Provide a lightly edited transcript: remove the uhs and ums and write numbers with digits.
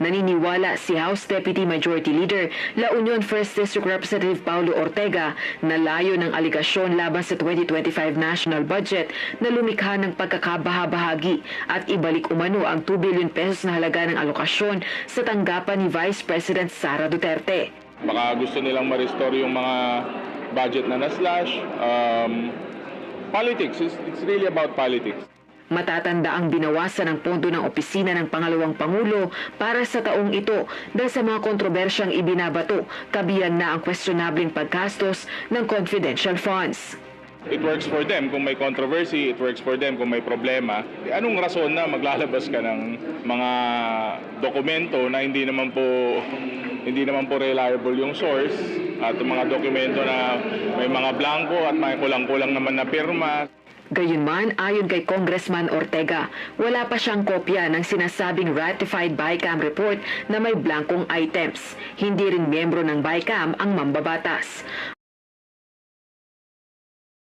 Naniniwala si House Deputy Majority Leader La Union 1st District Representative Paulo Ortega na layo ng aligasyon laban sa 2025 national budget na lumikha ng pagkakabahabahagi at ibalik umano ang 2 billion pesos na halaga ng alokasyon sa tanggapan ni Vice President Sara Duterte. Baka gusto nilang ma-restore yung mga budget na na-slash. Politics, it's really about politics. Matatanda ang binawasan ng pondo ng opisina ng Pangalawang Pangulo para sa taong ito dahil sa mga kontrobersyang ibinabato, kabilang na ang questionableng paggastos ng confidential funds. It works for them kung may controversy, it works for them kung may problema. Anong rason na maglalabas ka ng mga dokumento na hindi naman po reliable yung source at mga dokumento na may mga blanco at may kulang-kulang naman na pirma. Gayunman, ayon kay Congressman Ortega, wala pa siyang kopya ng sinasabing ratified BICAM report na may blankong items. Hindi rin miyembro ng BICAM ang mambabatas.